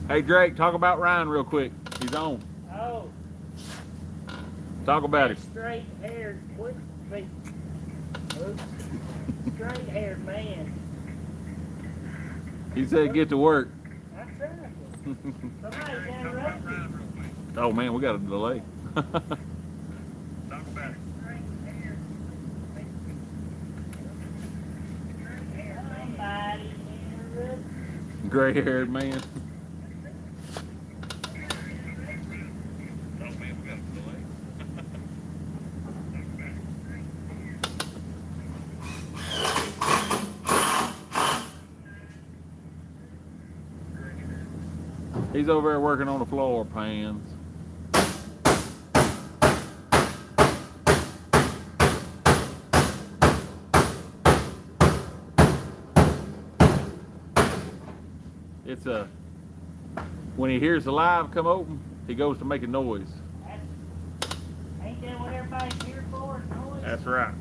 Hey Drake, talk about Ryan real quick. He's on. Oh, Talk about that it. straight-haired, straight-haired man. He said get to work. I tried to. Somebody's interrupted. Oh man, we got a delay. Straight-haired. Somebody interrupted. Gray haired man. He's over there working on the floor pans. It's a when he hears the live come open, he goes to make a noise. Ain't that what everybody's here for? Noise? That's right.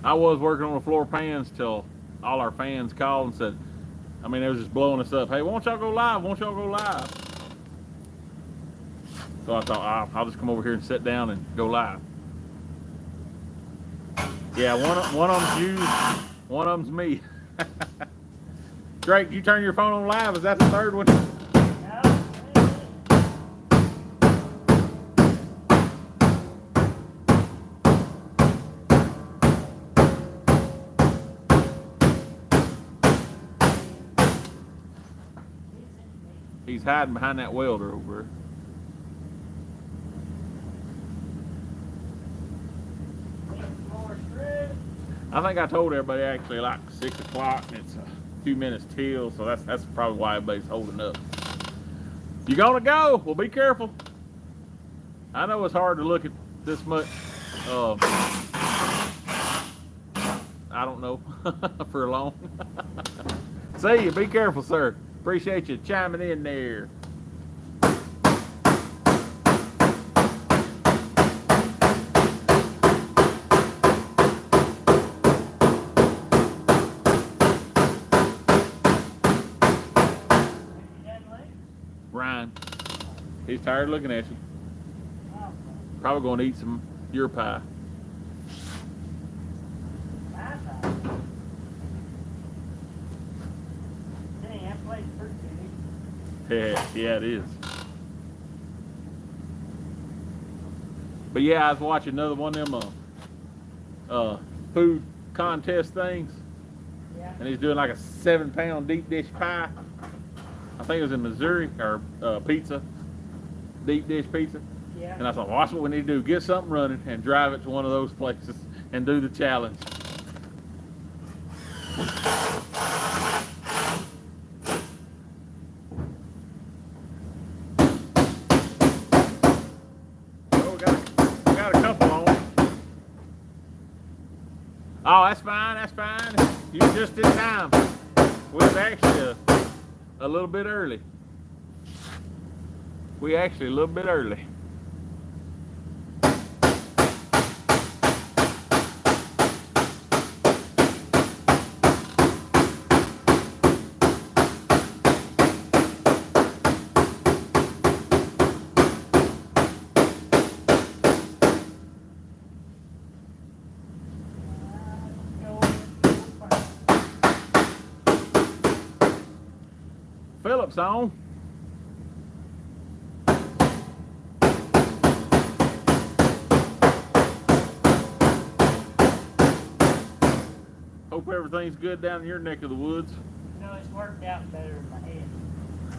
I was working on the floor pans till all our fans called and said, I mean, they was just blowing us up. Hey, won't y'all go live? Won't y'all go live? So I thought, I'll just come over here and sit down and go live. Yeah, one of them's you, one of them's me. Drake, you turn your phone on live. Is that the third one? He's hiding behind that welder over there. I think I told everybody actually like 6 o'clock and it's a few minutes till, so that's probably why everybody's holding up. You gonna go? Well, be careful. I know it's hard to look at this much, I don't know, for long. See you, be careful, sir. Appreciate you chiming in there. Ryan, he's tired of looking at you. Probably gonna eat some your pie. Yeah, it is. But yeah, I was watching another one of them food contest things. Yeah. And he's doing like a 7-pound deep dish pie. I think it was in Missouri, or pizza, deep dish pizza. Yeah. And I thought, well, that's what we need to do. Get something running and drive it to one of those places and do the challenge. Oh, we got a couple on. Oh, that's fine, that's fine. You're just in time. We was actually a little bit early. We actually a little bit early. Phillips on. Hope everything's good down in your neck of the woods. No, it's worked out better in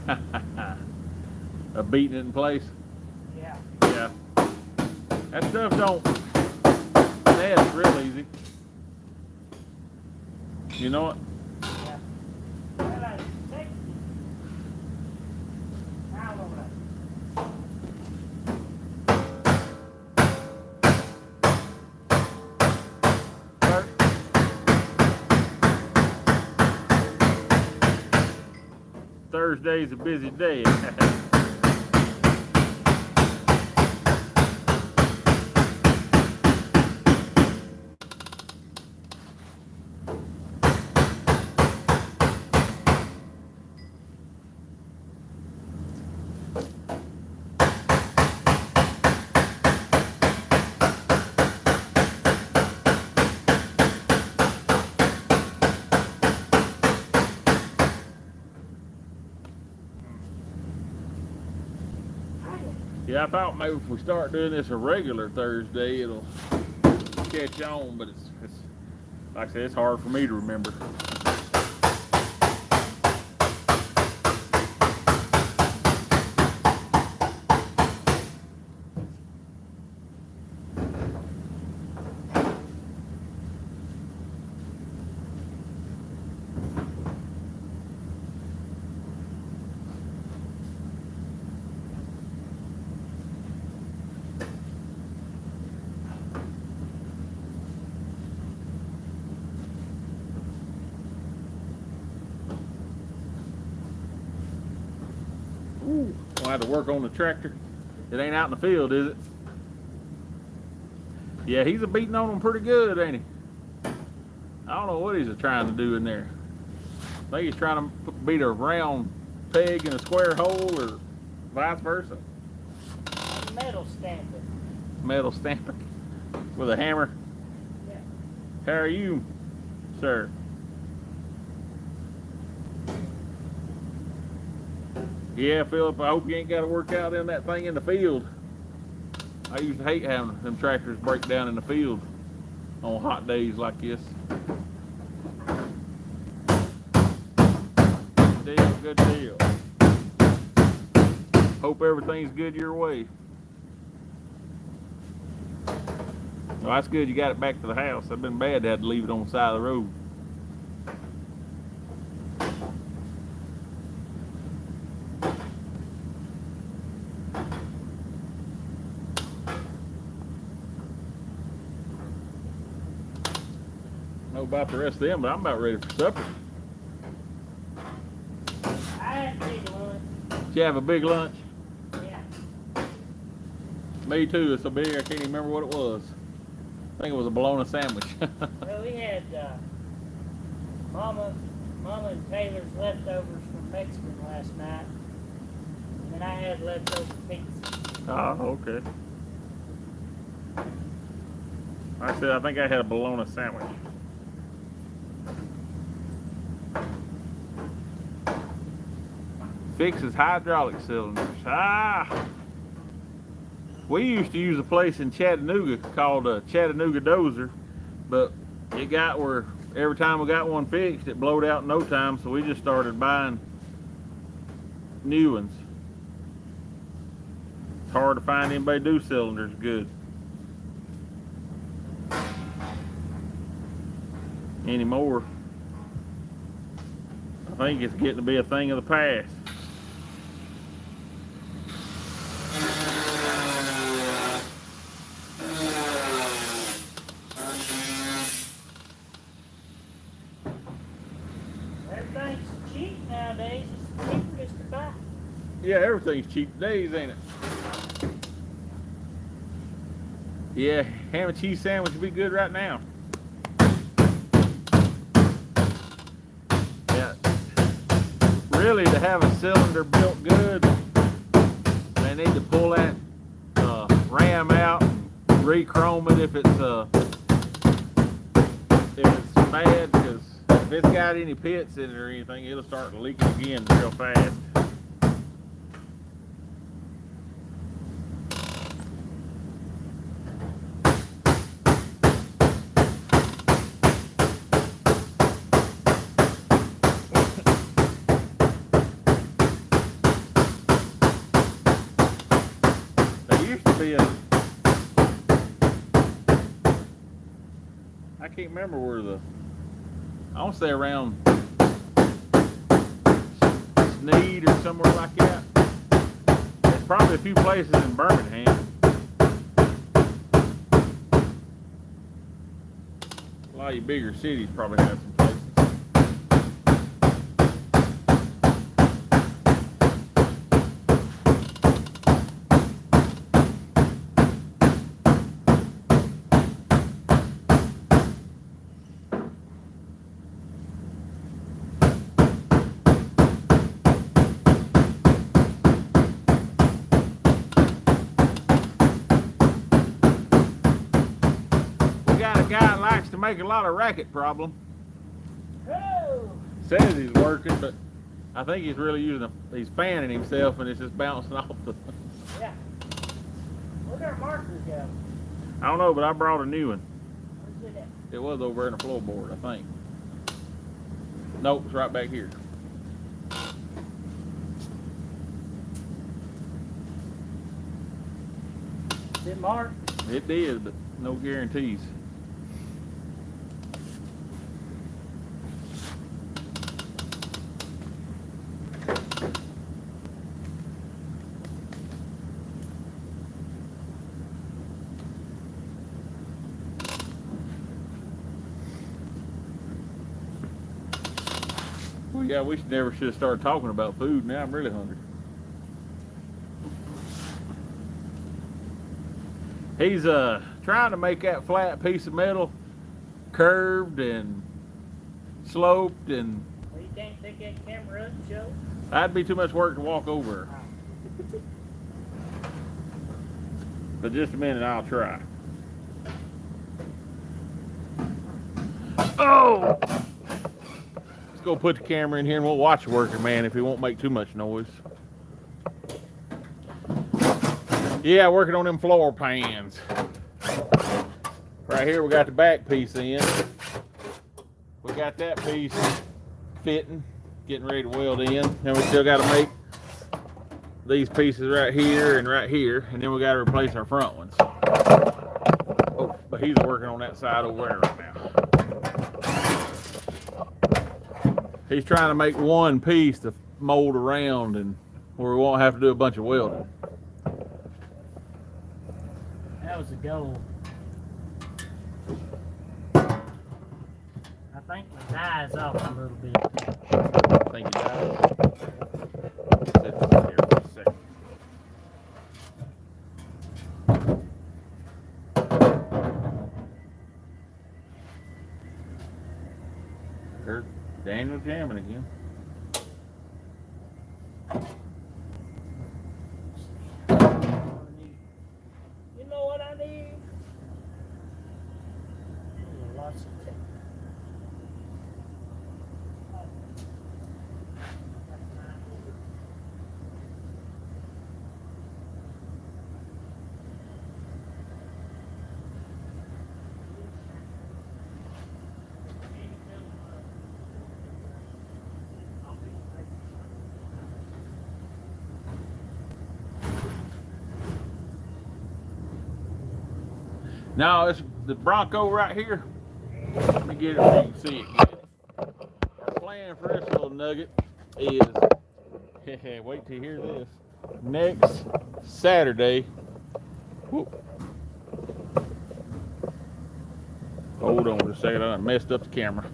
my head. Beating it in place. Yeah. Yeah. That stuff don't. That's real easy. You know what? Yeah. Well, I think now Thursday's a busy day. Yeah, I thought maybe if we start doing this a regular Thursday, it'll catch on, but it's like I said, it's hard for me to remember. Ooh, gonna have to work on the tractor. It ain't out in the field, is it? Yeah, he's a beating on them pretty good, ain't he? I don't know what he's trying to do in there. I think he's trying to beat a round peg in a square hole, or vice versa. Metal stamping. Metal stamper with a hammer. Yeah. How are you, sir? Yeah, Philip, I hope you ain't got to work out in that thing in the field. I used to hate having them tractors break down in the field on hot days like this. Good deal. Hope everything's good your way. Well, that's good you got it back to the house. It'd been bad to have to leave it on the side of the road. I don't know about the rest of them, but I'm about ready for supper. I had a big lunch. Did you have a big lunch? Yeah. Me too. It's so big I can't even remember what it was. I think it was a bologna sandwich. Well, we had Mama and Taylor's leftovers from Mexican last night, and then I had leftover pizza. Oh, okay. Like I said, I think I had a bologna sandwich. Fixes hydraulic cylinders. Ah! We used to use a place in Chattanooga called Chattanooga Dozer, but it got where every time we got one fixed, it blowed out in no time, so we just started buying new ones. It's hard to find anybody do cylinders good anymore. I think it's getting to be a thing of the past. Everything's cheap nowadays. It's cheaper just to buy. Yeah, everything's cheap days, ain't it? Yeah, ham and cheese sandwich would be good right now. Yeah. Really, to have a cylinder built good, they need to pull that ram out and re-chrome it if it's bad, because if it's got any pits in it or anything, it'll start leaking again real fast. I can't remember where I want to say around Sneed or somewhere like that. There's probably a few places in Birmingham. A lot of you bigger cities probably have some places. Guy likes to make a lot of racket problem. Oh! Says he's working, but I think he's really he's fanning himself and it's just bouncing off the. Yeah. Where'd our marker go? I don't know, but I brought a new one. Where's it at? It was over in the floorboard, I think. Nope, it's right back here. Is it marked? It did, but no guarantees. Well, yeah, we never should have started talking about food. Now I'm really hungry. He's trying to make that flat piece of metal curved and sloped, and Well, you can't pick that camera up and show? that'd be too much work to walk over. But just a minute, I'll try. Oh! Let's go put the camera in here and we'll watch the working man if he won't make too much noise. Yeah, working on them floor pans. Right here we got the back piece in. We got that piece fitting, getting ready to weld in. Then we still got to make these pieces right here, and then we got to replace our front ones. Oh, but he's working on that side over there right now. He's trying to make one piece to mold around, and where we won't have to do a bunch of welding. That was the goal. I think my die's off a little bit. Thank you, guys. Sit here for a second. There's Daniel jamming again. You know what I need? Lots of tape. Now it's the Bronco right here. Let me get it so you can see it good. Our plan for this little nugget is, wait till you hear this, next Saturday. Whoop. Hold on just a second, I messed up the camera.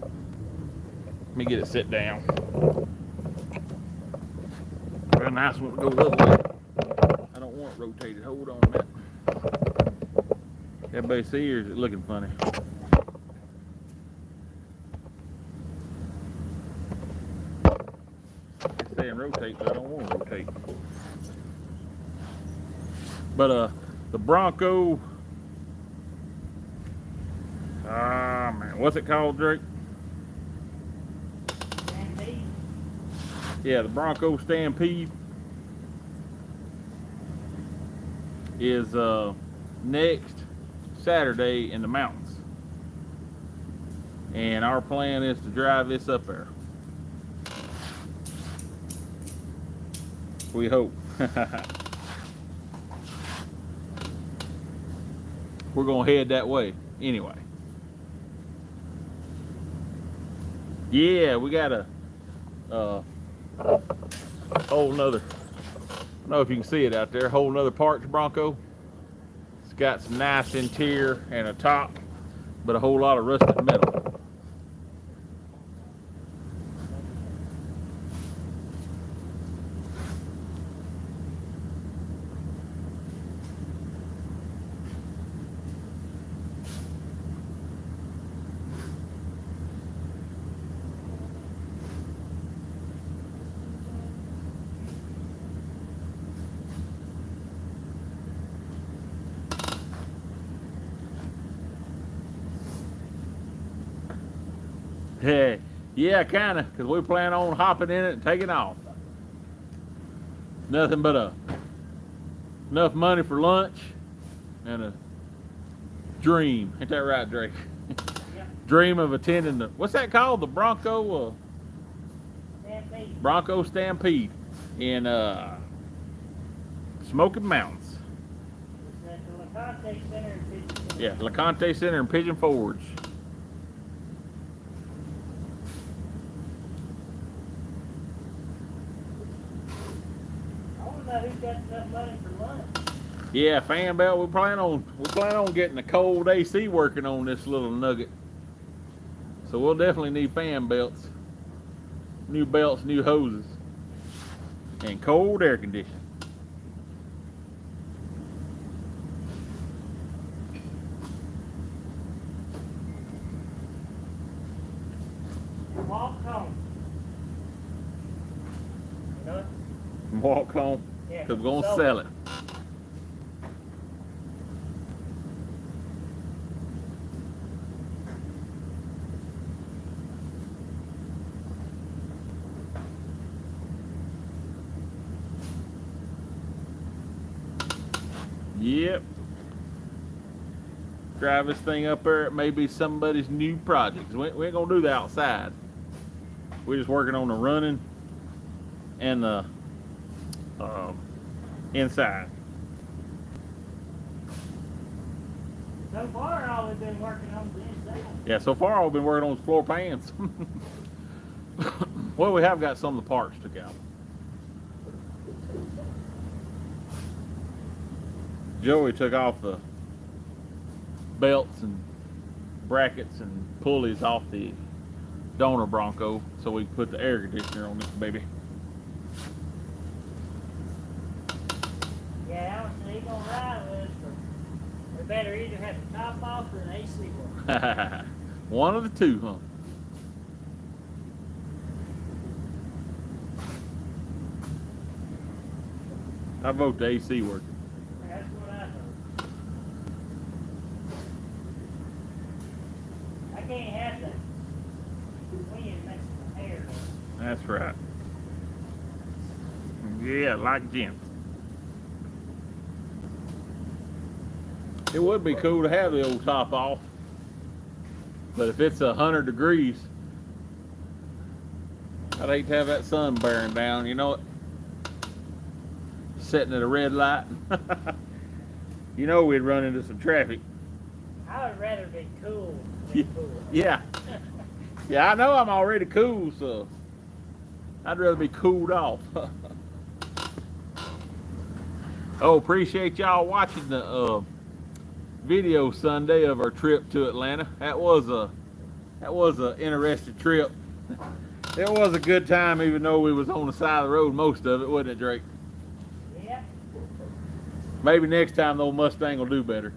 Let me get it set down. Got a nice one to go the other way. I don't want it rotated. Hold on a minute. Everybody see, or is it looking funny? It's saying rotate, but I don't want to rotate. But the Bronco, man, what's it called, Drake? Stampede. Yeah, the Bronco Stampede is next Saturday in the mountains, and our plan is to drive this up there. We hope. We're gonna head that way anyway. Yeah, we got a whole nother, I don't know if you can see it out there, whole nother part to Bronco. It's got some nice interior and a top, but a whole lot of rusted metal. Hey, yeah, kinda, cause we plan on hopping in it and taking off. Nothing but enough money for lunch and a dream. Ain't that right, Drake? Yep. Dream of attending the, what's that called? The Bronco Stampede in Smoky Mountains. It's at the LeConte Center in Pigeon Forge. Yeah, LeConte Center in Pigeon Forge. I want to know who's got enough money for lunch. Yeah, fan belt. We plan on getting a cold AC working on this little nugget. So we'll definitely need fan belts, new hoses, and cold air conditioning. Walk home. You know it? And walk home, Yeah, because we're gonna so- sell it. Yep. Drive this thing up there. It may be somebody's new project. We ain't gonna do the outside. We're just working on the running and the inside. So far, all we've been working on is the inside. Yeah, so far I've been working on floor pans. Well, we have got some of the parts took out. Joey took off the belts and brackets and pulleys off the donor Bronco so we can put the air conditioner on this baby. Yeah, Allison, he's gonna ride with us, but we better either have the top off or an AC work. One of the two, huh? I vote the AC working. That's what I heard. I can't have that wind messing my hair up. That's right. Yeah, like Jim. It would be cool to have the old top off, but if it's 100 degrees, I'd hate to have that sun bearing down, you know it? Sitting at a red light. You know we'd run into some traffic. I would rather be cool than cool. Yeah. Yeah, I know I'm already cool, so I'd rather be cooled off. Oh, appreciate y'all watching the video Sunday of our trip to Atlanta. That was a interesting trip. It was a good time, even though we was on the side of the road most of it, wasn't it, Drake? Yep. Maybe next time the old Mustang will do better.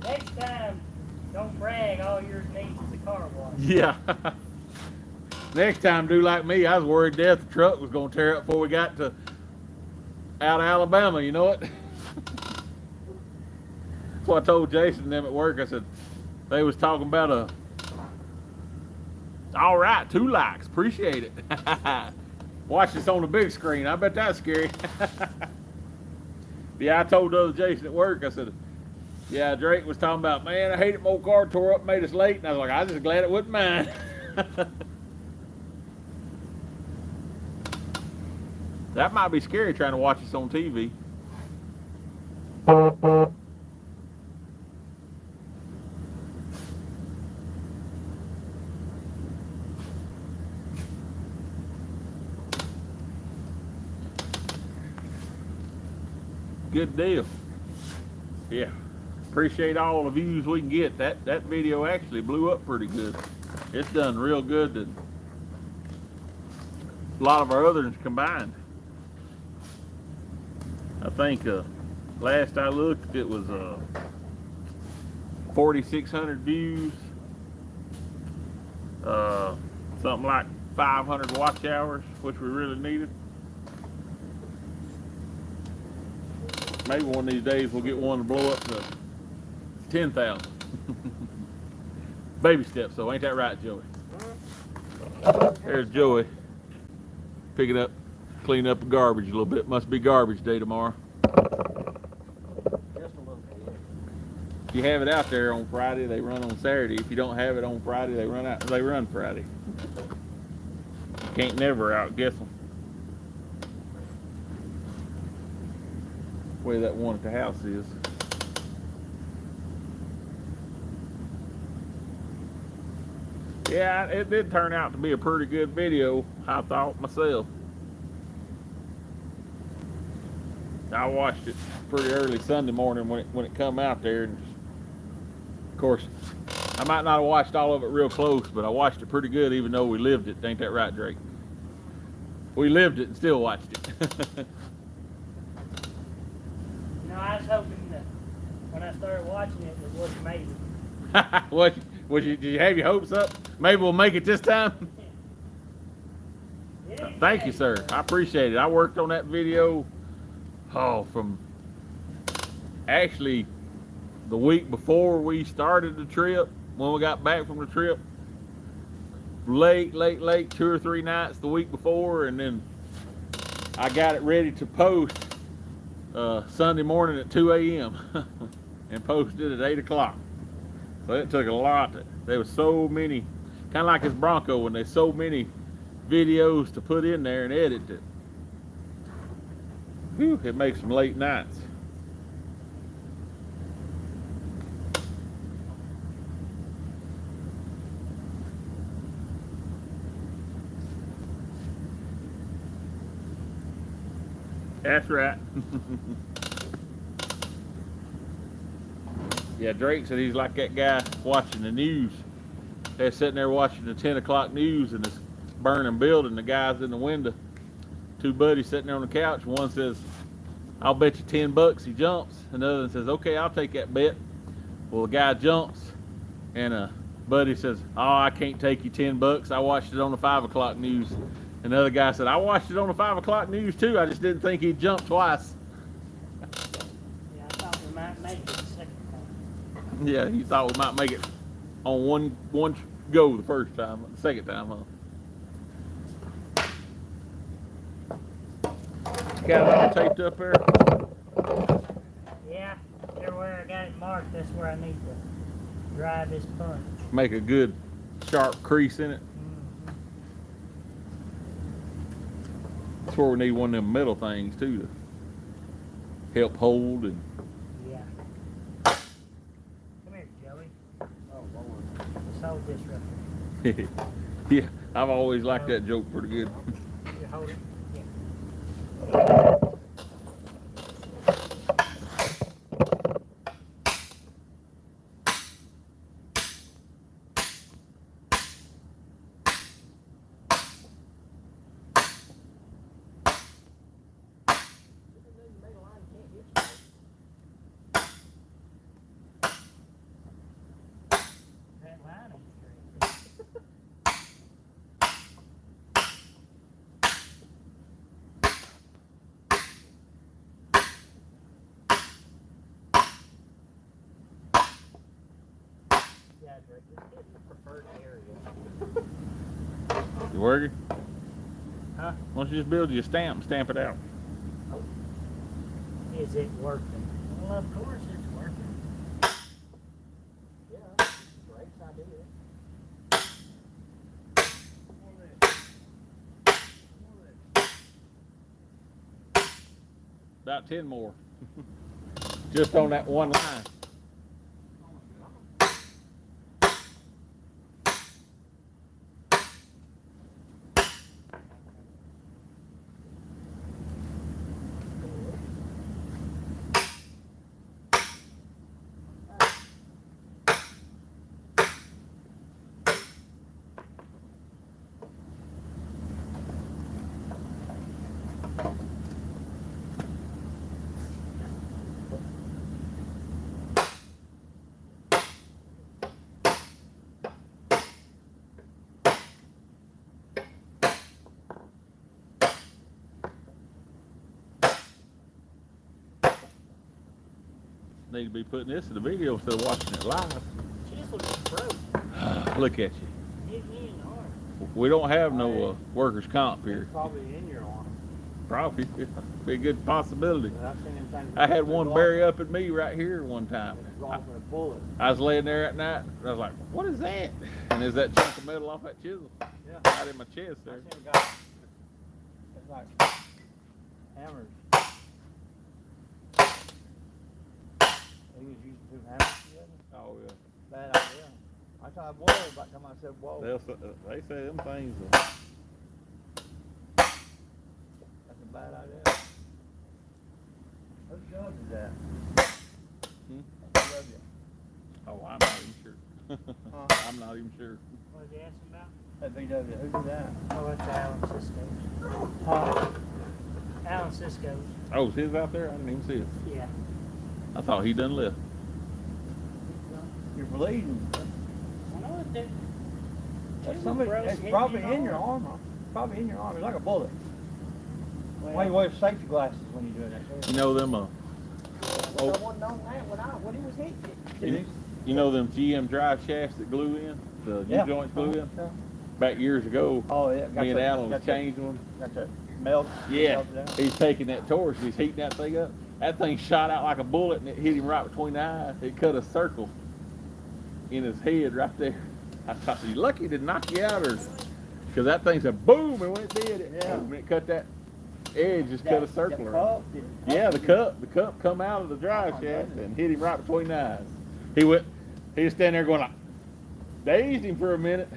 Next time, don't brag. All yours needs is a car wash. Yeah. Next time, do like me. I was worried death the truck was going to tear up before we got to out of Alabama. You know it. That's what I told Jason and them at work. I said they was talking about all right, 2 likes. Appreciate it. Watch this on the big screen. I bet that's scary. Yeah, I told the other Jason at work. I said, yeah, Drake was talking about, man, I hate it. My old car tore up, and made us late. And I was like, I was just glad it wasn't mine. That might be scary trying to watch this on TV. Good deal. Yeah. Appreciate all the views we can get. That video actually blew up pretty good. It's done real good to a lot of our others combined. I think last I looked it was 4,600 views. Something like 500 watch hours, which we really needed. Maybe one of these days we'll get one to blow up to 10,000. Baby steps, though. Ain't that right, Joey? There's Joey. Picking up, cleaning up the garbage a little bit. Must be garbage day tomorrow. If you have it out there on Friday, they run on Saturday. If you don't have it on Friday, they run Friday. You can't never outguess them. The way that one at the house is. Yeah, it did turn out to be a pretty good video, I thought myself. I watched it pretty early Sunday morning when it come out there, and of course, I might not have watched all of it real close, but I watched it pretty good, even though we lived it. Ain't that right, Drake? We lived it and still watched it. You know, I was hoping that when I started watching it, it would make it. Did you have your hopes up? Maybe we'll make it this time. Yeah, Thank you, sir. I appreciate it. I worked on that video, from actually the week before we started the trip, when we got back from the trip. Late, 2 or 3 nights the week before, and then I got it ready to post Sunday morning at 2 a.m. and posted at 8 o'clock. So it took a lot. There was so many, kind of like this Bronco, when there's so many videos to put in there and edit it. Whew, it makes some late nights. That's right. Yeah, Drake said he's like that guy watching the news. They're sitting there watching the 10 o'clock news in this burning building. The guy's in the window. 2 buddies sitting there on the couch. One says, "I'll bet you $10 he jumps." Another one says, "Okay, I'll take that bet." Well, the guy jumps, and buddy says, "Oh, I can't take you $10. I watched it on the 5 o'clock news." Another guy said, "I watched it on the 5 o'clock news too. I just didn't think he'd jump twice." Yeah, I thought we might make it the second time. Yeah, he thought we might make it on one go the first time, the second time, huh? Got it all taped up there? Yeah, everywhere I got it marked, that's where I need to drive this punch. Make a good sharp crease in it. That's where we need one of them metal things too to help hold and. Yeah. Come here, Joey. Oh, Lord. Let's hold this right here. Yeah, I've always liked that joke pretty good. You hold it. That line ain't straight. Yeah, Drake, just get the preferred area. You working? Huh? Why don't you just build you a stamp and stamp it out? Is it working? Well, of course it's working. Yeah, Drake's idea. About 10 more. Just on that one line. Need to be putting this in the video instead of watching it live. Chisel just broke. Look at you. Hit me in the arm. We don't have no workers' comp here. Probably in your arm. Probably. Be a good possibility. But I've seen them things. I had one bury up at me right here one time. Wrong with a bullet. I was laying there at night, and I was like, what is that? And there's that chunk of metal off that chisel Yeah. right in my chest I there. seen a guy. It's like hammers. He was using two hammers together. Oh, yeah. Bad idea. I thought, whoa, by the time I said, whoa. They say them things. That's a bad idea. Whose job is that? VW. Oh, I'm not even sure. Huh? I'm not even sure. What was you asking about? That VW. Who's that? Oh, that's Alan Cisco's. Huh? Alan Cisco's. Oh, is his out there? I didn't even see it. Yeah. I thought he done left. You're bleeding. I know it did. That's somebody. It's probably in your armor. Probably in your arm. It's like a bullet. Why you wear safety glasses when you're doing that? You know them, I wasn't on that when he was hitting it. you know them GM drive shafts that glue in? The Yeah. U-joints glue in? Yeah. Back years ago, Oh yeah. me and Alan was changing them. Got that melt. Yeah, melt down. he's taking that torch, he's heating that thing up. That thing shot out like a bullet and it hit him right between the eyes. It cut a circle in his head right there. I thought, you lucky it didn't knock you out, or because that thing said boom, and when it did, when it cut that edge, just cut a circle around. Yeah, the cup come out of the drive shaft and hit him right between the eyes. He was standing there going like, dazed him for a minute.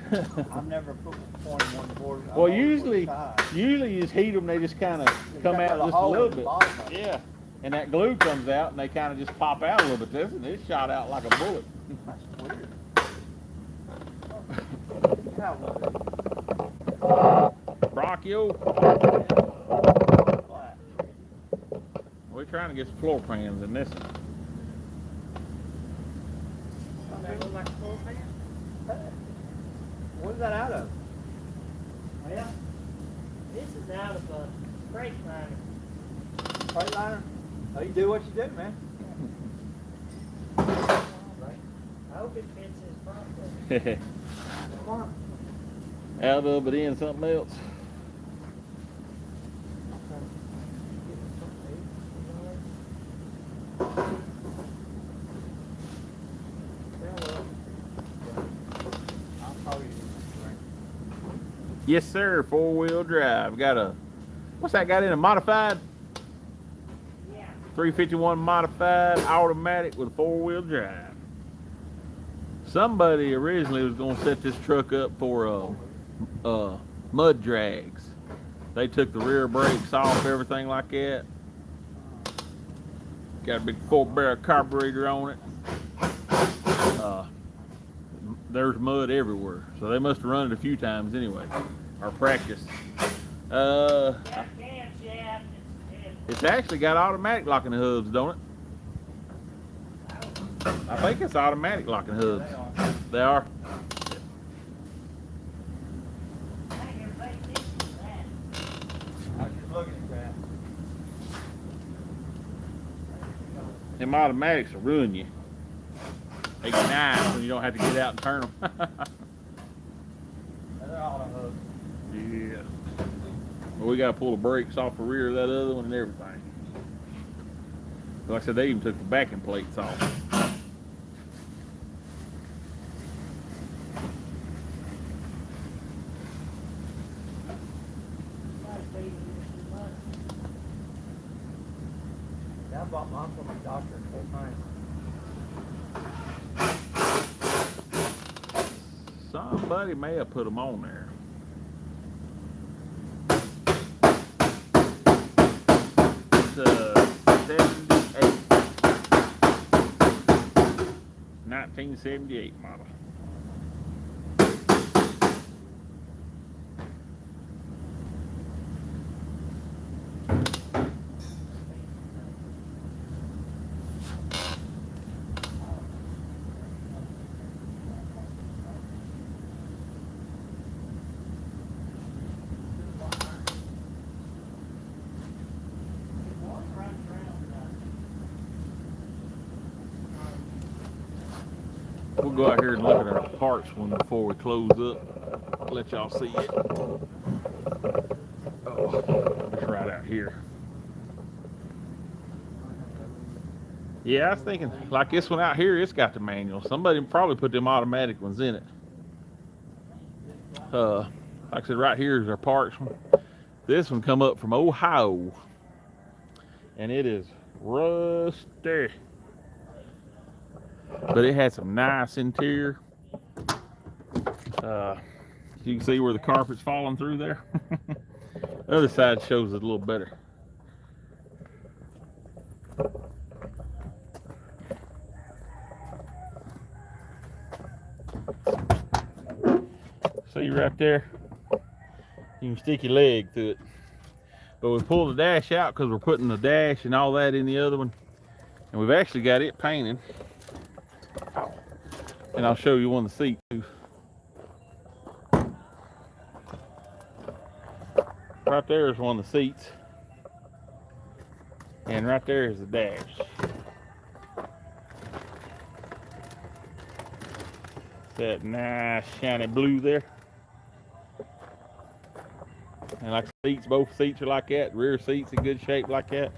I've never put one in one board. Well, usually you just heat them, they just kind of come out just a little bit. Yeah, and that glue comes out and they kind of just pop out a little bit. This and it shot out like a bullet. That's weird. How was it? Brachio, Flat. we're trying to get some floor pans in this. They look like a full fan. What's that out of? Well, this is out of a brake liner. Freight liner? Oh, you do what you do, man. I hope it fits his properly. Come on. Out of it in something else. Yes, sir. 4-wheel drive. Got a, what's that got in a modified? Yeah. 351 modified automatic with a 4-wheel drive. Somebody originally was going to set this truck up for mud drags. They took the rear brakes off, everything like that. Got a big 4-barrel carburetor on it. There's mud everywhere, so they must have run it a few times anyway, or practiced. That camshaft It's actually got automatic locking hubs, don't it? I think it's automatic locking hubs. They are. I ain't never paid attention to that. I was just looking at that. Them automatics will ruin you. They get nice when you don't have to get out and turn them. They're all a hug. Yeah. Well, we got to pull the brakes off the rear of that other one and everything. Like I said, they even took the backing plates off. Yeah, I bought mine from a doctor full time. Somebody may have put them on there. It's 78. 1978 model. We'll go out here and look at our parts one before we close up. Let y'all see it. Oh, it's right out here. Yeah, I was thinking, like this one out here, it's got the manual. Somebody probably put them automatic ones in it. Like I said, right here is our parts one. This one come up from Ohio, and it is rusty. But it had some nice interior. You can see where the carpet's falling through there. The other side shows it a little better. See right there? You can stick your leg through it. But we pulled the dash out because we're putting the dash and all that in the other one. And we've actually got it painted. And I'll show you one of the seats too. Right there is one of the seats. And right there is the dash. That nice shiny blue there. And like seats, both seats are like that. Rear seats in good shape like that.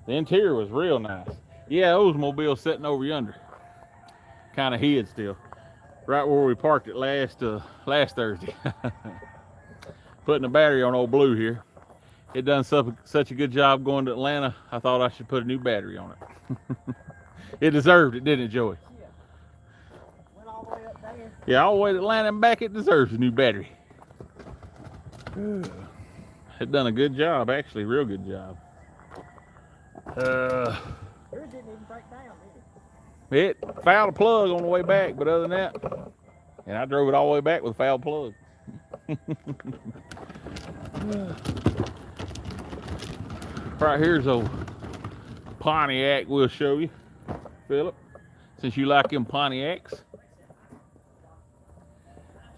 The interior was real nice. Yeah, Oldsmobile sitting over yonder. Kind of hid still. Right where we parked it last Thursday. Putting a battery on old Blue here. It done such a good job going to Atlanta, I thought I should put a new battery on it. It deserved it, didn't it, Joey? Yeah. Went all the way up there. Yeah, all the way to Atlanta and back, it deserves a new battery. It done a good job, actually, real good job. Yours didn't even break down, did it? It fouled a plug on the way back, but other than that, and I drove it all the way back with a fouled plug. Right here's old Pontiac we'll show you, Philip, since you like them Pontiacs.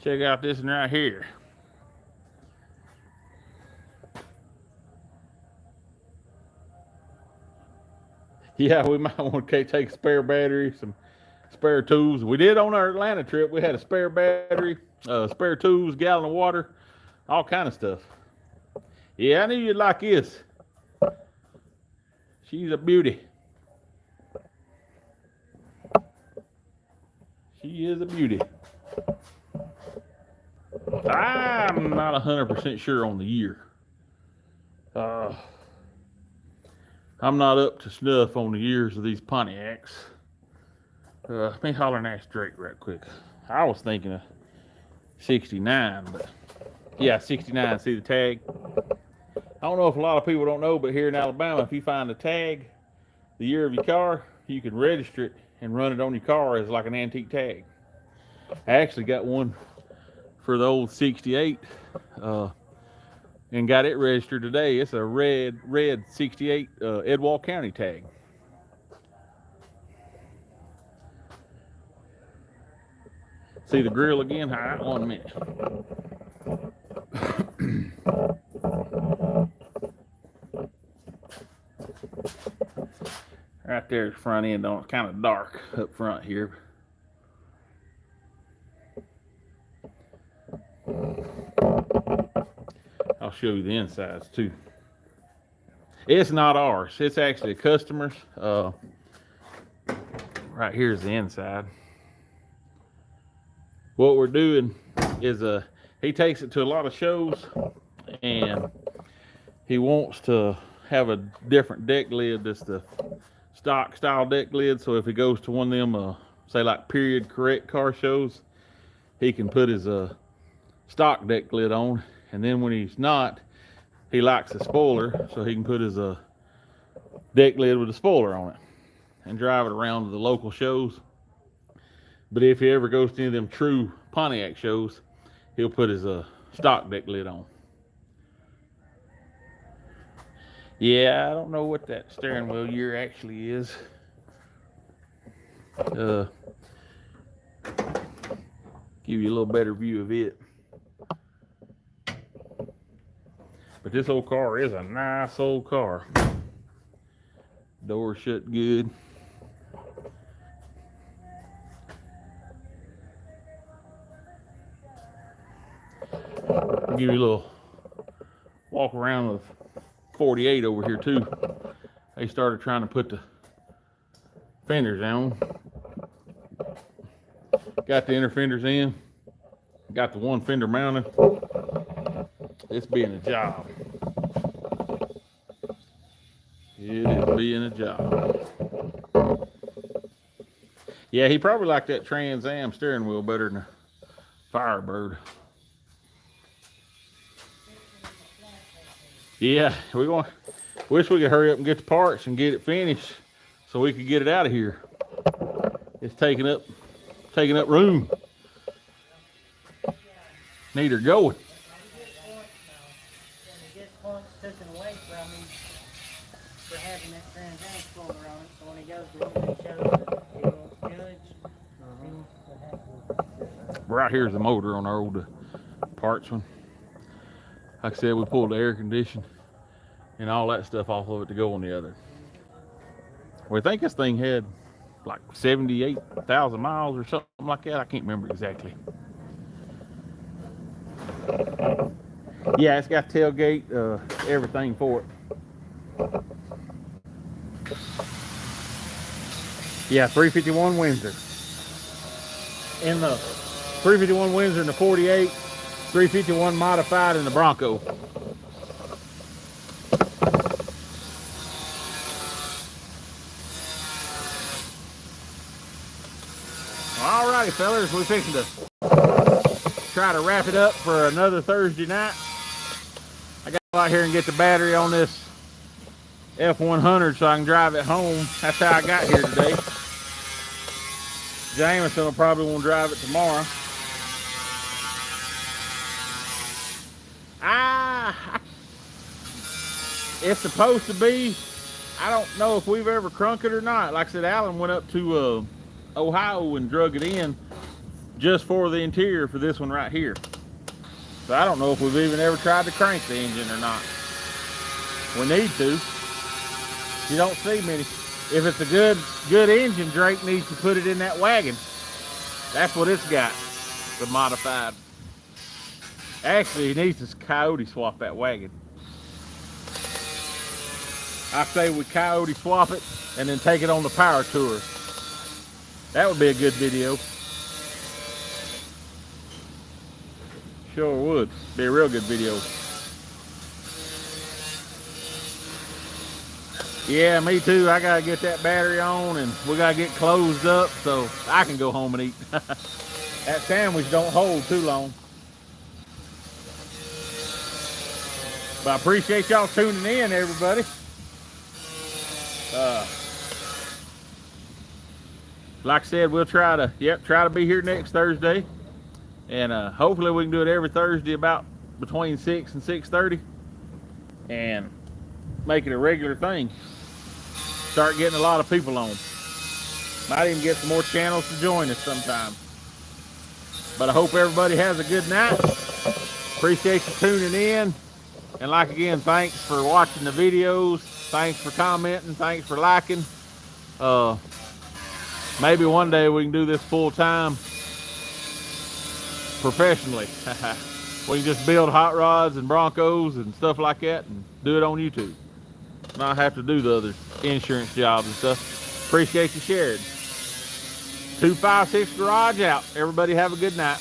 Check out this one right here. Yeah, we might want to take a spare battery, some spare tools. We did on our Atlanta trip. We had a spare battery, spare tools, gallon of water, all kind of stuff. Yeah, I knew you'd like this. She's a beauty. She is a beauty. I'm not 100% sure on the year. I'm not up to snuff on the years of these Pontiacs. Let me holler and ask Drake right quick. I was thinking of 69, but yeah, 69. See the tag? I don't know if a lot of people don't know, but here in Alabama, if you find a tag, the year of your car, you can register it and run it on your car as like an antique tag. I actually got one for the old 68 and got it registered today. It's a red 68 Edward County tag. See the grill again? Hold on a minute. Right there's front end on it. It's kind of dark up front here. I'll show you the insides too. It's not ours. It's actually a customer's. Right here's the inside. What we're doing is he takes it to a lot of shows and he wants to have a different deck lid that's the stock style deck lid. So if he goes to one of them say like period correct car shows, he can put his stock deck lid on, and then when he's not, he likes a spoiler, so he can put his deck lid with a spoiler on it and drive it around to the local shows. But if he ever goes to any of them true Pontiac shows, he'll put his stock deck lid on. Yeah, I don't know what that steering wheel year actually is. Give you a little better view of it. But this old car is a nice old car. Door shut good. I'll give you a little walk around of 48 over here too. They started trying to put the fenders on. Got the inner fenders in. Got the one fender mounted. It's being a job. It is being a job. Yeah, he probably liked that Trans Am steering wheel better than a Firebird. Yeah, wish we could hurry up and get the parts and get it finished so we could get it out of here. It's taking up room. Need her going. Taken away from him for having that Trans Am spoiler on it, so when he goes to look, he shows that he wants judge. Right here's the motor on our old parts one. Like I said, we pulled the air condition and all that stuff off of it to go on the other. We think this thing had like 78,000 miles or something like that. I can't remember exactly. Yeah, it's got tailgate, everything for it. Yeah, 351 Windsor. In the 351 Windsor in the 48, 351 modified in the Bronco. Alrighty, fellas, we're fixing to try to wrap it up for another Thursday night. I got to go out here and get the battery on this F100 so I can drive it home. That's how I got here today. Jameson will probably want to drive it tomorrow. It's supposed to be, I don't know if we've ever crunk it or not. Like I said, Alan went up to Ohio and drug it in just for the interior for this one right here. So I don't know if we've even ever tried to crank the engine or not. We need to. You don't see many. If it's a good engine, Drake needs to put it in that wagon. That's what it's got, the modified. Actually, he needs to coyote swap that wagon. I say we coyote swap it and then take it on the power tour. That would be a good video. Sure would. Be a real good video. Yeah, me too. I gotta get that battery on and we gotta get closed up so I can go home and eat. That sandwich don't hold too long. But I appreciate y'all tuning in, everybody. Like I said, we'll try to be here next Thursday. And hopefully we can do it every Thursday about between 6 and 6:30 and make it a regular thing. Start getting a lot of people on. Might even get some more channels to join us sometime. But I hope everybody has a good night. Appreciate you tuning in. And like again, thanks for watching the videos. Thanks for commenting. Thanks for liking. Maybe one day we can do this full time professionally. We can just build hot rods and Broncos and stuff like that and do it on YouTube. Not have to do the other insurance jobs and stuff. Appreciate you sharing. 256 Garage out. Everybody have a good night.